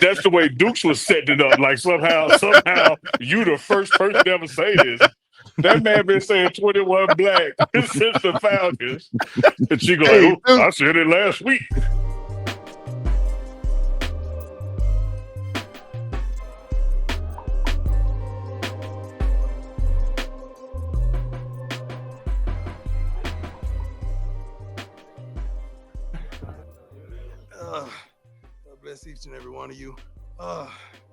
That's the way Dukes was setting it up. Like somehow, you the first person to ever say this. That man been saying 21 black since the founders. And she go like, Hey, oh, Duke. I said it last week. God bless each and every one of you.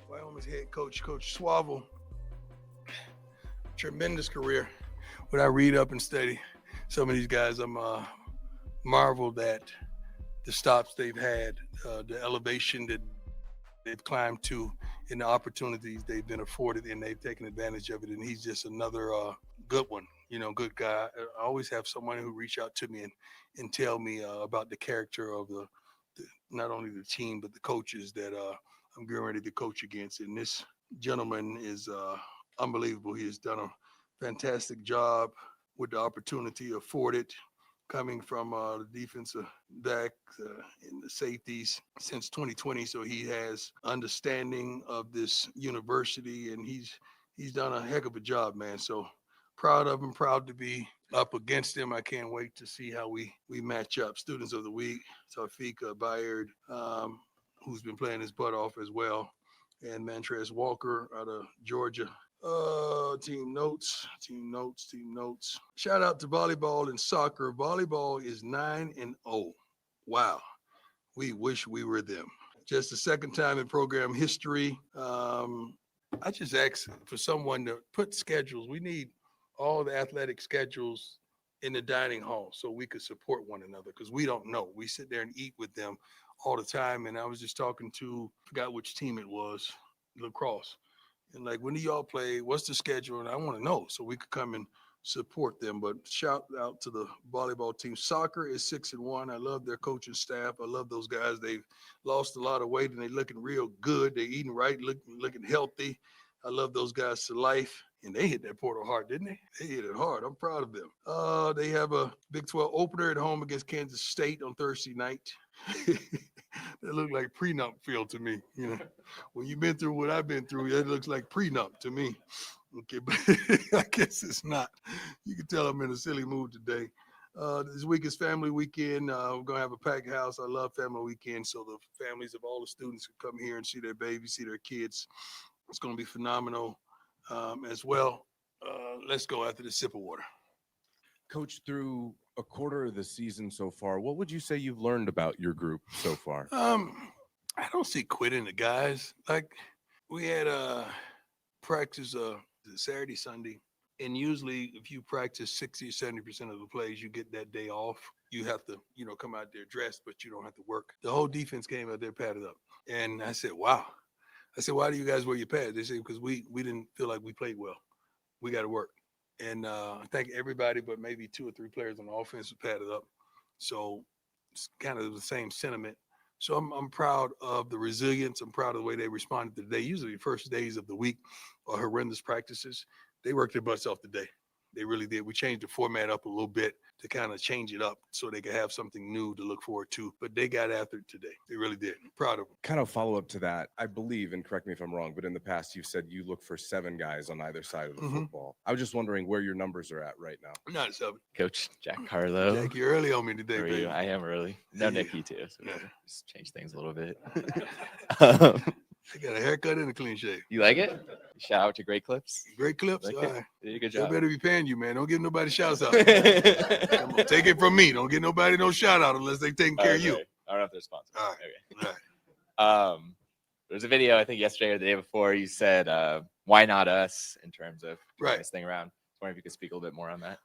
Wyoming's head coach, Coach Suavel. Tremendous career. When I read up and study some of these guys, I'm marveled at the stops they've had, the elevation that they've climbed to, and the opportunities they've been afforded, and they've taken advantage of it. And he's just another good one, good guy. I always have someone who reach out to me and tell me about the character of the not only the team but the coaches that I'm getting ready to coach against. And this gentleman is unbelievable. He has done a fantastic job with the opportunity afforded, coming from the defensive back and the safeties since 2020. So he has understanding of this university, and he's done a heck of a job, man. So proud of him, proud to be up against him. I can't wait to see how we match up. Students of the week, Taufik Bayard, who's been playing his butt off as well, and Mantrez Walker out of Georgia. Team notes. Shout out to volleyball and soccer. Volleyball is 9-0. Wow. We wish we were them. Just the second time in program history. I just asked for someone to put schedules. We need all the athletic schedules in the dining hall so we could support one another, because we don't know. We sit there and eat with them all the time. And I was just talking to, forgot which team it was, lacrosse. And like, when do y'all play? What's the schedule? And I want to know so we could come and support them. But shout out to the volleyball team. Soccer is 6-1. I love their coaching staff. I love those guys. They've lost a lot of weight and they're looking real good. They're eating right, looking healthy. I love those guys to life. And they hit that portal hard, didn't they? They hit it hard. I'm proud of them. They have a Big 12 opener at home against Kansas State on Thursday night. That looked like prenup feel to me. When you've been through what I've been through, that looks like prenup to me. Okay, but I guess it's not. You can tell I'm in a silly mood today. This week is family weekend. We're going to have a packed house. I love family weekend. So the families of all the students can come here and see their babies, see their kids. It's going to be phenomenal as well. Let's go after the sip of water. Coach, through a quarter of the season so far, what would you say you've learned about your group so far? I don't see quitting the guys. Like, we had practice Saturday, Sunday, and usually if you practice 60 or 70% of the plays, you get that day off. You have to, come out there dressed, but you don't have to work. The whole defense came out there padded up. And I said, wow. I said, why do you guys wear your pads? They said, because we didn't feel like we played well. We got to work. And I think everybody but maybe 2 or 3 players on the offense was padded up. So it's kind of the same sentiment. So I'm proud of the resilience. I'm proud of the way they responded today. Usually the first days of the week are horrendous practices. They worked their butts off today. They really did. We changed the format up a little bit to kind of change it up so they could have something new to look forward to. But they got after it today. They really did. I'm proud of them. Kind of follow up to that, I believe, and correct me if I'm wrong, but in the past you've said you look for 7 guys on either side of the football. I was just wondering where your numbers are at right now. I'm not a 7. Coach Jack Carlo. Jack, you're early on me today, How are baby. you? I am early. No, Yeah. Nick, you too. So Yeah. just change things a little bit. I got a haircut and a clean shave. You like it? Shout out to Great Clips. Great clips. Like All right. They did a good They job. better be paying you, man. Don't give nobody shouts out. Take it from me. Don't give nobody no shout out unless they taking care of you. I don't know if they're sponsored. All right. Okay. All right. There's a video, I think yesterday or the day before, you said, why not us, in terms of Right. this thing around. I was wondering if you could speak a little bit more on that.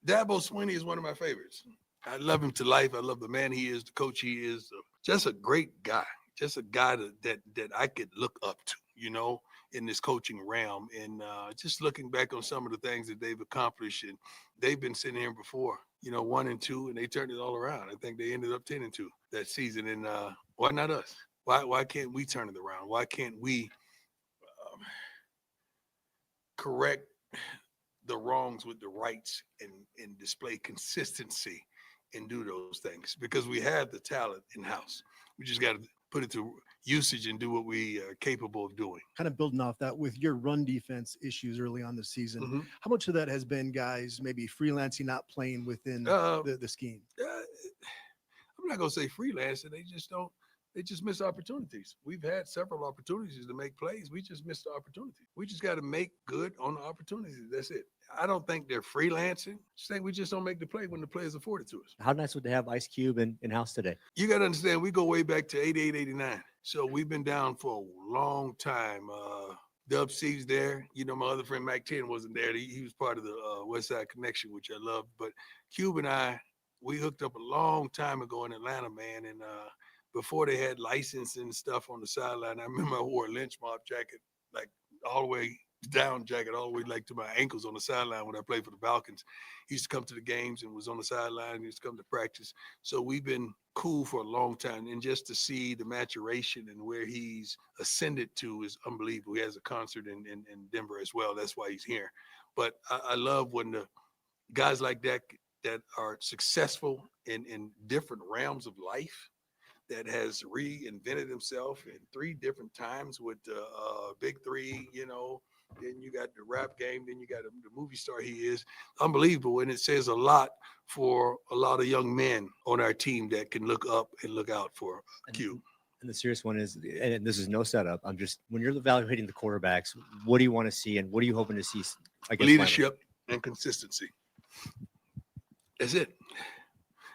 Dabo Swinney is one of my favorites. I love him to life. I love the man he is, the coach he is. Just a great guy. Just a guy that I could look up to, in this coaching realm. And just looking back on some of the things that they've accomplished, and they've been sitting here before, 1-2, and they turned it all around. I think they ended up 10-2 that season. And why not us? Why can't we turn it around? Why can't we correct the wrongs with the rights and display consistency and do those things? Because we have the talent in-house. We just got to put it to usage and do what we are capable of doing. Kind of building off that with your run defense issues early on this season, Mhm. how much of that has been guys maybe freelancing, not playing within Uh, the scheme? I'm not gonna say freelancing. They just don't. They just miss opportunities. We've had several opportunities to make plays. We just missed the opportunity. We just got to make good on the opportunities. That's it. I don't think they're freelancing. I just think we just don't make the play when the play is afforded to us. How nice would they have Ice Cube in house today? You got to understand, we go way back to 88, 89. So we've been down for a long time. Dub C's there. You know, my other friend Mac 10 wasn't there. He was part of the West Side Connection, which I loved. But Cube and I, we hooked up a long time ago in Atlanta, man. And before they had licensing and stuff on the sideline, I remember I wore a lynch mob jacket, like all the way down jacket, all the way like to my ankles on the sideline when I played for the Falcons. He used to come to the games and was on the sideline. He used to come to practice. So we've been cool for a long time. And just to see the maturation and where he's ascended to is unbelievable. He has a concert in Denver as well. That's why he's here. But I love when the guys like that are successful in different realms of life, that has reinvented himself in 3 different times with the big 3, you know. Then you got the rap game. Then you got the movie star he is. Unbelievable. And it says a lot for a lot of young men on our team that can look up and look out for Q. And the serious one is, and this is no setup, I'm just, when you're evaluating the quarterbacks, what do you want to see and what are you hoping to see? Leadership and consistency. That's it.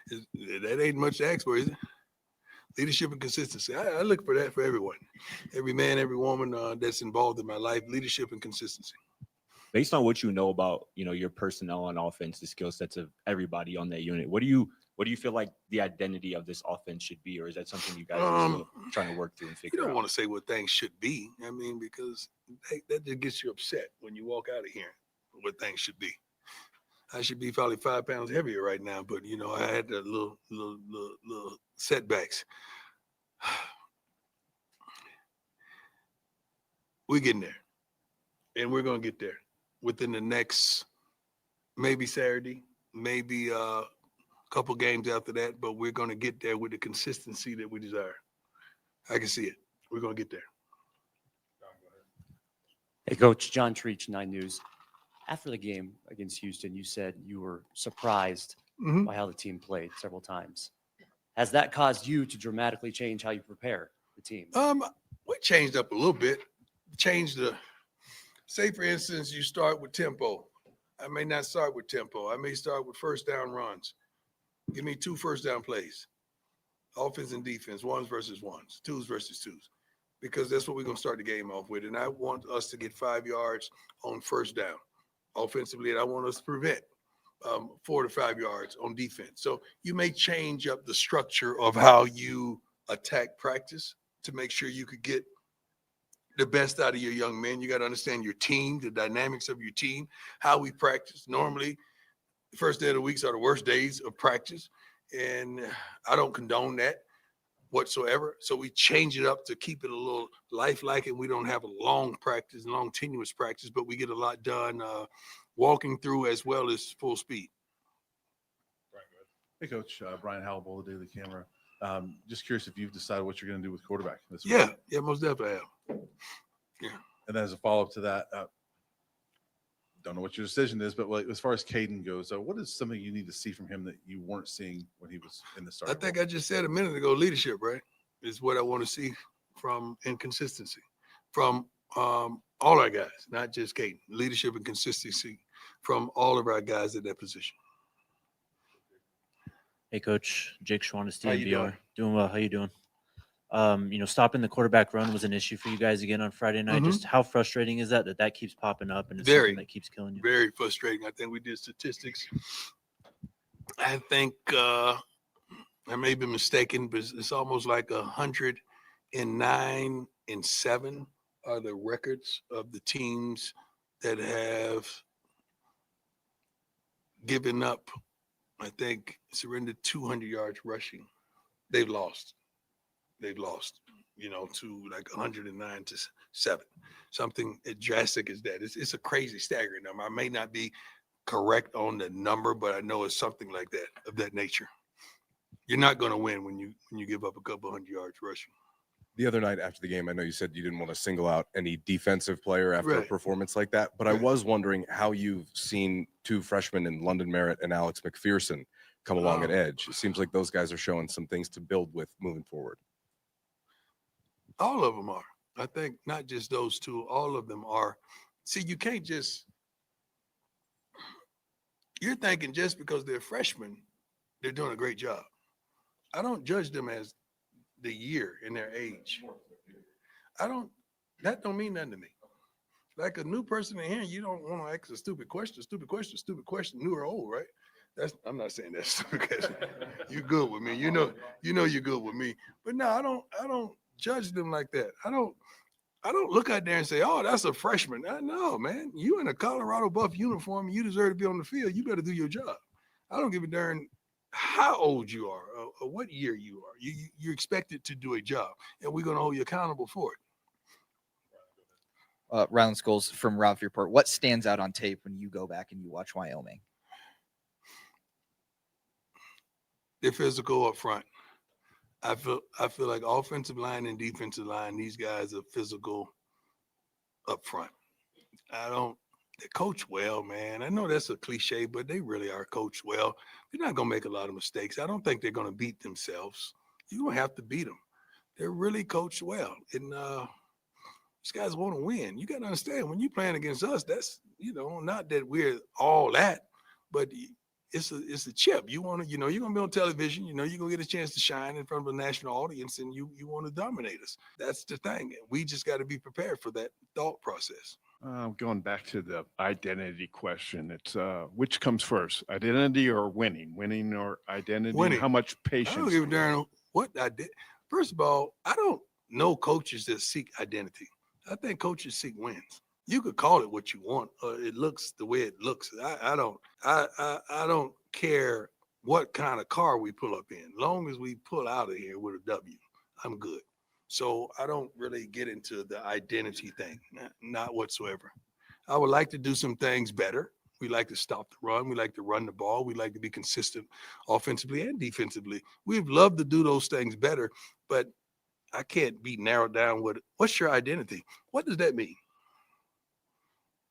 That ain't much to ask for, is it? Leadership and consistency. I look for that for everyone, every man, every woman that's involved in my life. Leadership and consistency. Based on what you know about, your personnel on offense, the skill sets of everybody on that unit, what do you feel like the identity of this offense should be, or is that something you guys are still trying to work through and figure out? You don't want to say what things should be. I mean, because that just gets you upset when you walk out of here. What things should be. I should be probably 5 pounds heavier right now, but I had the little setbacks. We're getting there, and we're gonna get there within the next maybe Saturday, maybe a couple games after that. But we're gonna get there with the consistency that we desire. I can see it. We're gonna get there. Hey, Coach, John Treach, 9 News. After the game against Houston, you said you were surprised by how the team played several times. Has that caused you to dramatically change how you prepare the team? We changed up a little bit. Say, for instance, you start with tempo. I may not start with tempo. I may start with first down runs. Give me 2 first down plays. Offense and defense, 1s versus 1s, 2s versus 2s. Because that's what we're going to start the game off with. And I want us to get 5 yards on first down offensively, and I want us to prevent 4 to 5 yards on defense. So you may change up the structure of how you attack practice to make sure you could get the best out of your young men. You got to understand your team, the dynamics of your team, how we practice. Normally, the first day of the weeks are the worst days of practice, and I don't condone that whatsoever. So we change it up to keep it a little lifelike, and we don't have a long practice, long tenuous practice, but we get a lot done walking through as well as full speed. Hey, Coach, Brian Howell, the Daily Camera. Just curious if you've decided what you're going to do with quarterback this week. Yeah, most definitely have. Yeah. And then as a follow-up to that, don't know what your decision is, but as far as Caden goes, what is something you need to see from him that you weren't seeing when he was in the start? I think I just said a minute ago, leadership, right, is what I want to see from inconsistency from all our guys, not just Caden. Leadership and consistency from all of our guys at that position. Hey, Coach. Jake Schwanestein, How you VR. Doing well. How you doing? Stopping the quarterback run was an issue for you guys again on Friday night. Just how frustrating is that keeps popping up and it's something that keeps killing you? Very frustrating. I think we did statistics. I think I may be mistaken, but it's almost like 109 and 7 are the records of the teams that have given up, I think, surrendered 200 yards rushing. They've lost, to like 109 to 7. Something as drastic as that. It's a crazy, staggering number. I may not be correct on the number, but I know it's something like that, of that nature. You're not going to win when you give up a couple 100 yards rushing. The other night after the game, I know you said you didn't want to single out any defensive player after a Right. performance like that, but I Right. was wondering how you've seen two freshmen in London Merritt and Alex McPherson come along at edge. It seems like those guys are showing some things to build with moving forward. All of them are. I think not just those two, all of them are. See, you can't just, you're thinking just because they're freshmen, they're doing a great job. I don't judge them as the year and their age. That don't mean nothing to me. Like a new person in here, you don't want to ask a stupid question, new or old, right? I'm not saying that's stupid question. You good with me. You know you're good with me. But no, I don't judge them like that. I don't look out there and say, oh, that's a freshman. No, man. You in a Colorado Buff uniform, you deserve to be on the field. You better do your job. I don't give a darn how old you are or what year you are. You're expected to do a job, and we're going to hold you accountable for it. Ryland Scholes from Route Report. What stands out on tape when you go back and you watch Wyoming? They're physical up front. I feel like offensive line and defensive line, these guys are physical up front. They coach well, man. I know that's a cliche, but they really are coached well. They're not going to make a lot of mistakes. I don't think they're going to beat themselves. You don't have to beat them. They're really coached well. And these guys want to win. You got to understand, when you're playing against us, that's, not that we're all that, but it's a chip. You want to, you're going to be on television, you're going to get a chance to shine in front of a national audience, and you want to dominate us. That's the thing. We just got to be prepared for that thought process. Going back to the identity question, it's which comes first, identity or winning? Winning or identity? Winning. How much I patience? don't give a darn what I did. First of all, I don't know coaches that seek identity. I think coaches seek wins. You could call it what you want. It looks the way it looks. I don't care what kind of car we pull up in. Long as we pull out of here with a W, I'm good. So I don't really get into the identity thing, not whatsoever. I would like to do some things better. We like to stop the run. We like to run the ball. We like to be consistent offensively and defensively. We'd love to do those things better, but I can't be narrowed down with what's your identity? What does that mean?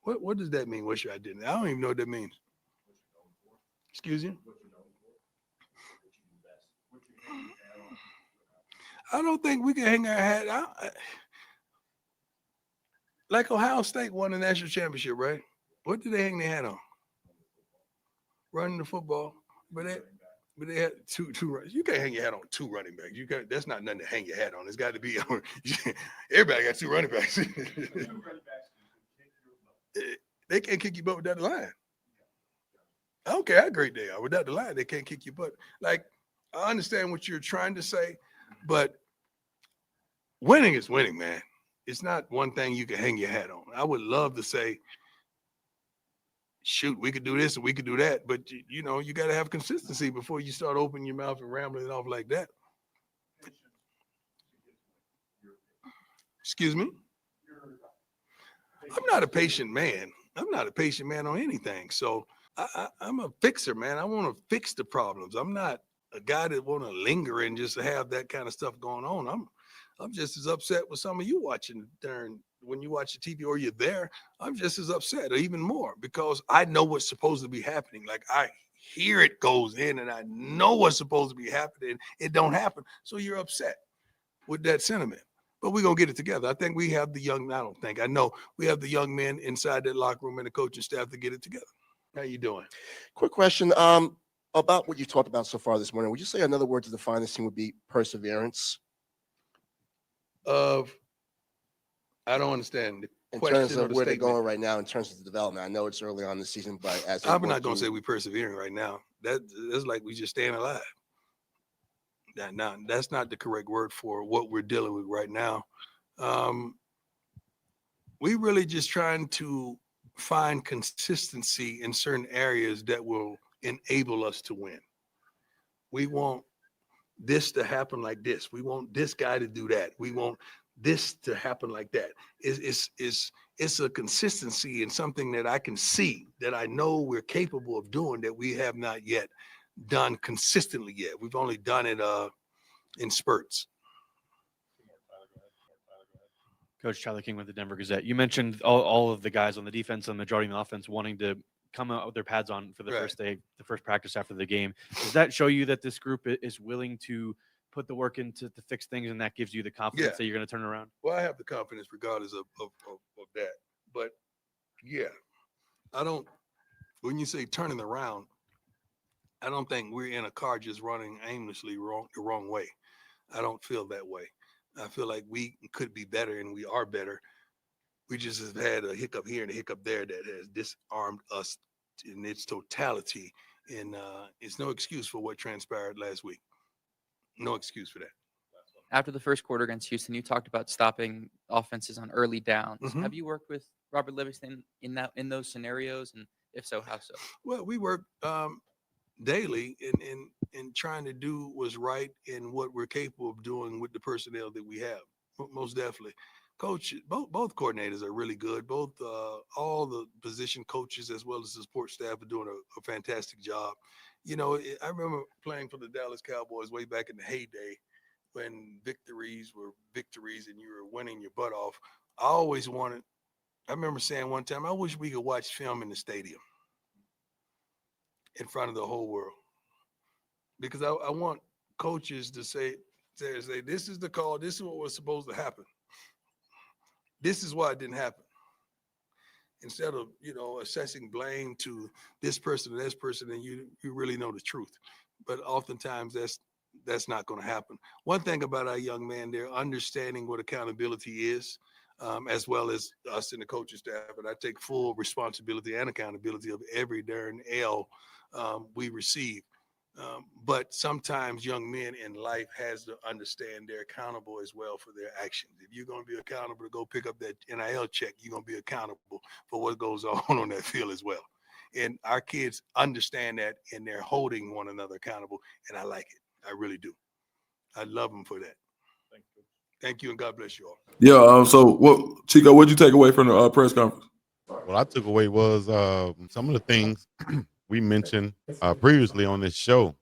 What does that mean? What's your identity? I don't even know what that means. Excuse you? I don't think we can hang our hat out. Like Ohio State won the national championship, right? What did they hang their hat on? Running the football. But they had two runners. You can't hang your hat on two running backs. That's not nothing to hang your hat on. It's got to be everybody got two running backs. They can't kick your butt without the line. I don't care how great they are. Without the line, they can't kick your butt. Like, I understand what you're trying to say, but winning is winning, man. It's not one thing you can hang your hat on. I would love to say, shoot, we could do this and we could do that, but you got to have consistency before you start opening your mouth and rambling it off like that. Excuse me? I'm not a patient man. I'm not a patient man on anything. So I'm a fixer, man. I want to fix the problems. I'm not a guy that want to linger and just have that kind of stuff going on. I'm just as upset with some of you watching when you watch the TV or you're there. I'm just as upset or even more because I know what's supposed to be happening. Like I hear it goes in and I know what's supposed to be happening. It don't happen. So you're upset with that sentiment. But we're going to get it together. I think we have I know we have the young men inside that locker room and the coaching staff to get it together. How you doing? Quick question about what you talked about so far this morning. Would you say another word to define this team would be perseverance? I don't understand. In terms of where they're going right now, in terms of the development. I know it's early on in the season, but I'm not going to say we're persevering right now. That's like we just staying alive. Now, that's not the correct word for what we're dealing with right now. We really just trying to find consistency in certain areas that will enable us to win. We want this to happen like this. We want this guy to do that. We want this to happen like that. It's a consistency in something that I can see, that I know we're capable of doing, that we have not yet done consistently yet. We've only done it in spurts. Coach Tyler King with the Denver Gazette. You mentioned all of the guys on the defense and the majority of the offense wanting to come out with their pads on for the first day, the first practice after the game. Does that show you that this group is willing to put the work into to fix things, and that gives you the confidence that you're going to turn around? Well, I have the confidence regardless of that. But yeah, I don't. When you say turning around, I don't think we're in a car just running aimlessly the wrong way. I don't feel that way. I feel like we could be better, and we are better. We just have had a hiccup here and a hiccup there that has disarmed us in its totality. And it's no excuse for what transpired last week. No excuse for that. After the first quarter against Houston, you talked about stopping offenses on early downs. Have you worked with Robert Livingston in those scenarios? And if so, how so? Well, we work daily in trying to do what's right and what we're capable of doing with the personnel that we have. Most definitely. Coach, both coordinators are really good. Both all the position coaches as well as the support staff are doing a fantastic job. You know, I remember playing for the Dallas Cowboys way back in the heyday when victories were victories and you were winning your butt off. I remember saying one time, I wish we could watch film in the stadium in front of the whole world. Because I want coaches to say, this is the call, this is what was supposed to happen. This is why it didn't happen. Instead of, assessing blame to this person or this person, and you really know the truth. But oftentimes that's not going to happen. One thing about our young man, they're understanding what accountability is, as well as us and the coaching staff. And I take full responsibility and accountability of every darn L we receive. But sometimes young men in life has to understand they're accountable as well for their actions. If you're going to be accountable to go pick up that NIL check, you're going to be accountable for what goes on that field as well. And our kids understand that, and they're holding one another accountable. And I like it. I really do. I love them for that. Thank you, and God bless you all. Yeah. So, Chico, what'd you take away from the press conference? What I took away was some of the things we mentioned previously on this show,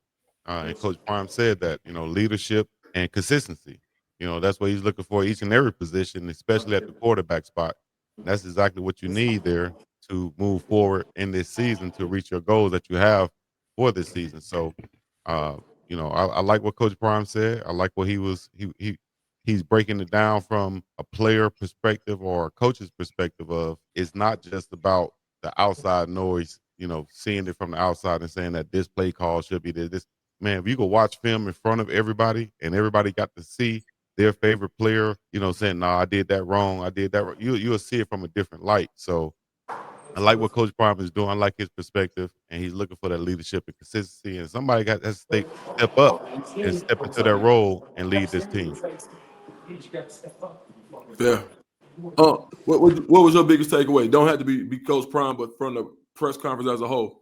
and Coach Prime said that leadership and consistency. That's what he's looking for each and every position, especially at the quarterback spot. That's exactly what you need there to move forward in this season to reach your goals that you have for this season. So, I like what Coach Prime said. I like what he's breaking it down from a player perspective or a coach's perspective of it's not just about the outside noise, seeing it from the outside and saying that this play call should be this. Man, if you go watch film in front of everybody and everybody got to see their favorite player, saying, I did that wrong. I did that wrong. You'll see it from a different light. So I like what Coach Prime is doing. I like his perspective, and he's looking for that leadership and consistency. And somebody got to step up and step into that role and lead this team. Yeah. What was your biggest takeaway? Don't have to be Coach Prime, but from the press conference as a whole.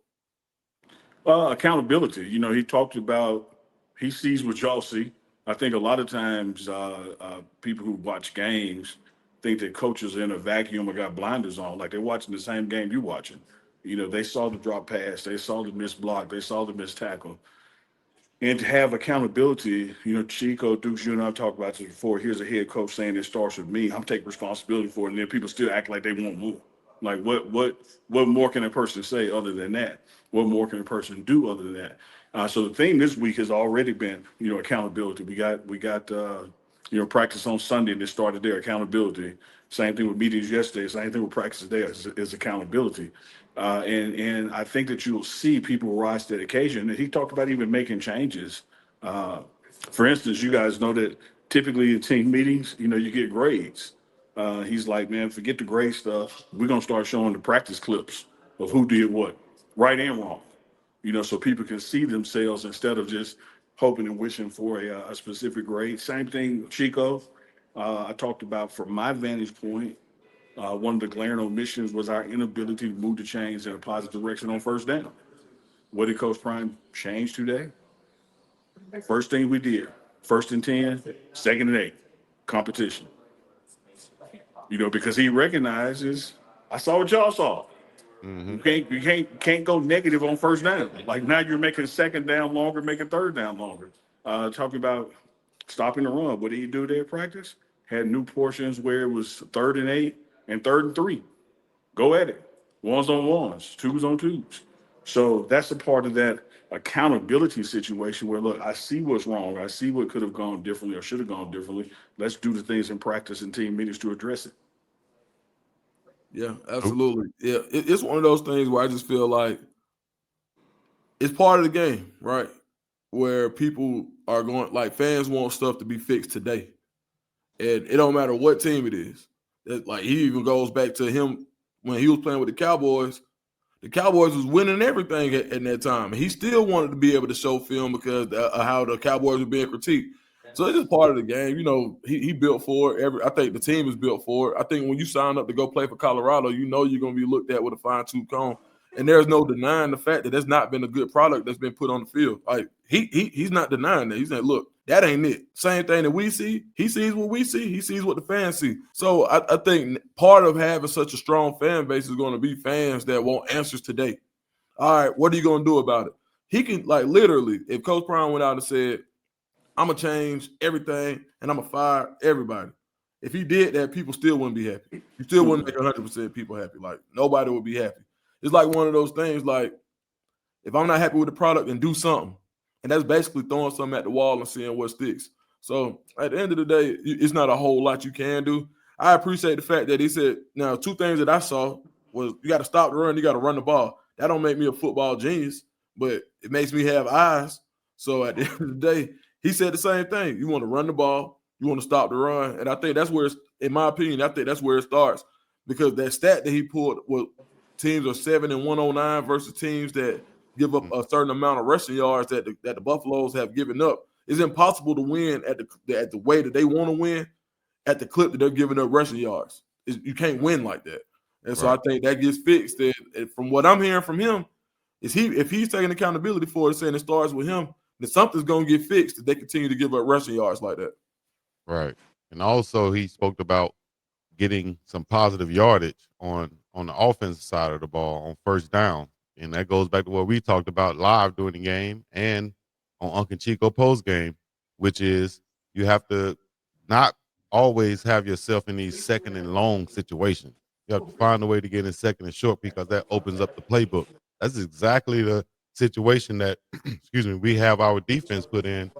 Accountability. He talked about he sees what y'all see. I think a lot of times people who watch games think that coaches are in a vacuum or got blinders on, like they're watching the same game you're watching. They saw the drop pass, they saw the missed block, they saw the missed tackle. And to have accountability, Chico, Dukes, you and I talked about this before. Here's a head coach saying it starts with me. I'm taking responsibility for it, and then people still act like they want more. Like what more can a person say other than that? What more can a person do other than that? So the theme this week has already been, accountability. We got practice on Sunday that started there, accountability. Same thing with meetings yesterday. Same thing with practice today is accountability. And I think that you'll see people rise to the occasion. And he talked about even making changes. For instance, you guys know that typically in team meetings, you get grades. He's like, man, forget the grade stuff. We're going to start showing the practice clips of who did what, right and wrong, so people can see themselves instead of just hoping and wishing for a specific grade. Same thing, Chico. I talked about from my vantage point, one of the glaring omissions was our inability to move the chains in a positive direction on first down. What did Coach Prime change today? First thing we did, 1st and 10, 2nd and 8, competition. Because he recognizes, I saw what y'all saw. Mm-hmm. You can't go negative on first down. Like now you're making 2nd down longer, making 3rd down longer. Talking about stopping the run. What did he do there at practice? had new portions where it was 3rd and 8 and 3rd and 3. Go at it. Ones on ones, twos on twos. So that's a part of that accountability situation where, look, I see what's wrong. I see what could have gone differently or should have gone differently. Let's do the things in practice and team meetings to address it. Yeah, absolutely. Yeah, it's one of those things where I just feel like it's part of the game, right? Where people are going, like fans want stuff to be fixed today. And it don't matter what team it is. Like he even goes back to him when he was playing with the Cowboys. The Cowboys was winning everything at that time. He still wanted to be able to show film because of how the Cowboys were being critiqued. So it's just part of the game. You know, he built for it. I think the team is built for it. I think when you sign up to go play for Colorado, you know you're going to be looked at with a fine-tooth comb. And there's no denying the fact that that's not been a good product that's been put on the field. Like he's not denying that. He's saying, look, that ain't it. Same thing that we see. He sees what we see. He sees what the fans see. So I think part of having such a strong fan base is going to be fans that want answers today. All right, what are you going to do about it? He can, like, literally, if Coach Brown went out and said, I'm going to change everything and I'm going to fire everybody. If he did that, people still wouldn't be happy. You still wouldn't make 100% people happy. Like, nobody would be happy. It's like one of those things, like, if I'm not happy with the product, then do something. And that's basically throwing something at the wall and seeing what sticks. So at the end of the day, it's not a whole lot you can do. I appreciate the fact that he said, now, 2 things that I saw was you got to stop the run, you got to run the ball. That don't make me a football genius, but it makes me have eyes. So at the end of the day, he said the same thing. You want to run the ball, you want to stop the run. And I think that's where, in my opinion, I think that's where it starts. Because that stat that he pulled was teams are 7-109 versus teams that give up a certain amount of rushing yards that the Buffaloes have given up. It's impossible to win at the way that they want to win at the clip that they're giving up rushing yards. You can't win like that. And so I think that gets fixed. And from what I'm hearing from him, is if he's taking accountability for it, saying it starts with him, then something's going to get fixed if they continue to give up rushing yards like that. Right. And also he spoke about getting some positive yardage on the offensive side of the ball on first down. And that goes back to what we talked about live during the game and on Uncle Chico post game, which is you have to not always have yourself in these 2nd and long situations. You have to find a way to get in 2nd and short because that opens up the playbook. That's exactly the situation that, excuse me, we have our defense put in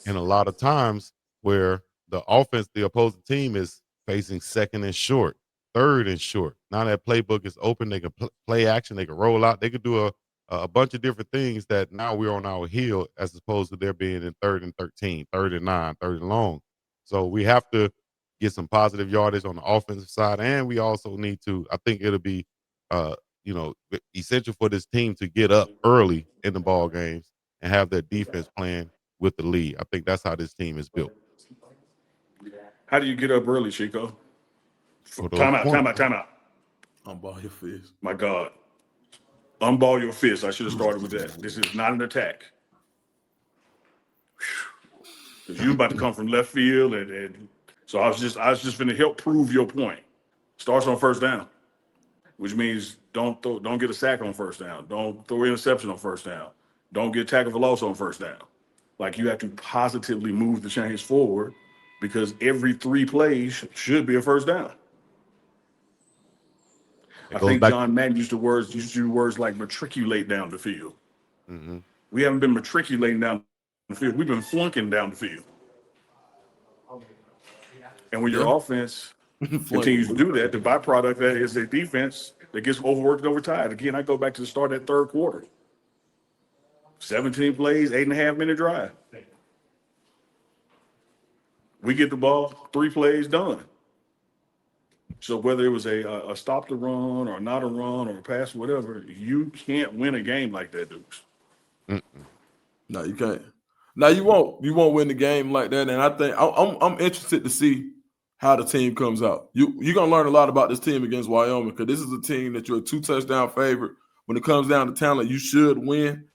a lot of times where the offense, the opposing team is facing 2nd and short, 3rd and short. Now that playbook is open, they can play action, they can roll out, they could do a bunch of different things that now we're on our heel as opposed to there being in 3rd and 13, 3rd and 9, 3rd and long. So we have to get some positive yardage on the offensive side, and we also need to, I think it'll be essential for this team to get up early in the ball games and have their defense playing with the lead. I think that's how this team is built. How do you get up early, Chico? Time out. Unball your fist. My God. Unball your fist. I should have started with that. This is not an attack. Because you're about to come from left field, and so I was just going to help prove your point. Starts on first down, which means don't get a sack on first down. Don't throw an interception on first down. Don't get tackle for loss on first down. Like, you have to positively move the chains forward because every 3 plays should be a first down. I think John Madden used to use words like matriculate down the field. Mm-hmm. We haven't been matriculating down the field. We've been flunking down the field. And when your offense continues to do that, the byproduct of that is a defense that gets overworked and overtired. Again, I go back to the start of that 3rd quarter. 17 plays, 8.5-minute drive. We get the ball, 3 plays, done. So whether it was a stop the run or not a run or a pass, whatever, you can't win a game like that, Dukes. No, you can't. No, you won't. You won't win the game like that. And I think I'm interested to see how the team comes out. You're gonna learn a lot about this team against Wyoming because this is a team that you're a 2-touchdown favorite. When it comes down to talent, you should win.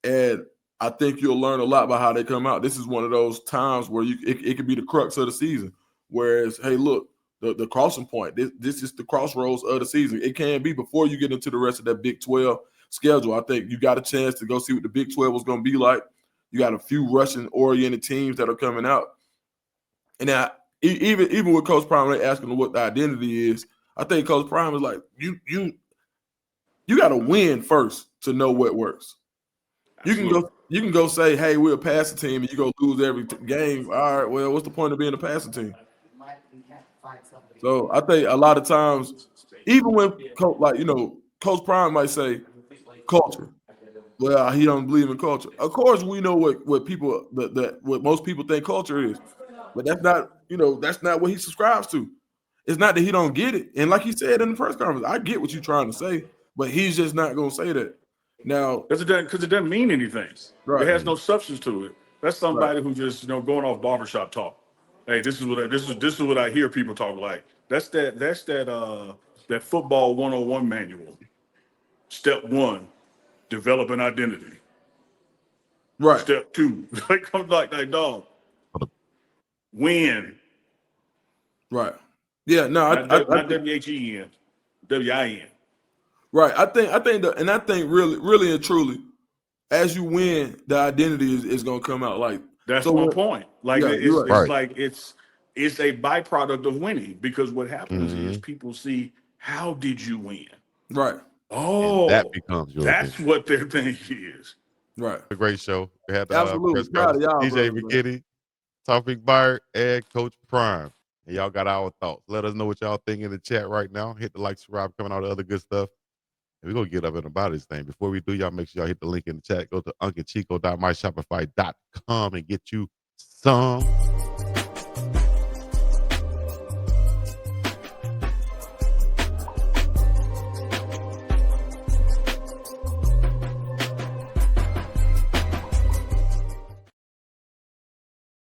And I think you'll learn a lot about how they come out. This is one of those times where it could be the crux of the season. Whereas, hey, look, the crossing point. This is the crossroads of the season. It can be before you get into the rest of that Big 12 schedule. I think you got a chance to go see what the Big 12 was going to be like. You got a few Russian-oriented teams that are coming out. And even with Coach Prime, they asking him what the identity is. I think Coach Prime is like, you got to win first to know what works. You can go say, hey, we're a passing team, and you go lose every game. All right, well, what's the point of being a passing team? So I think a lot of times, even when Coach Prime might say culture. Well, he don't believe in culture. Of course, we know what people what most people think culture is, but that's not what he subscribes to. It's not that he don't get it, and like he said in the press conference, I get what you're trying to say, but he's just not going to say that. Now, because it doesn't mean anything. Right. It has no substance to it. That's somebody Right. who just going off barbershop talk. Hey, this is what I hear people talk like. That's that football 101 manual. Step 1, develop an identity. Right. Step 2, like dog. Win. Right. Yeah. No. Not WHEN. WIN. Right. I think really and truly, as you win, the identity is going to come out. Like That's my point. Like yeah, it's right. like it's a byproduct of winning, because what happens is Mhm. people see, how did you win? Right. Oh, that becomes your that's identity. what their thing is. Right. A great show. We had the Absolutely. press Proud of conference, y'all, DJ brothers, man. McKinney, Tawfiq Byard, and Coach Prime. And y'all got our thoughts. Let us know what y'all think in the chat right now. Hit the like, subscribe, coming all the other good stuff. And we're going to get up and about this thing. Before we do, y'all make sure y'all hit the link in the chat. Go to unclechico.myshopify.com and get you some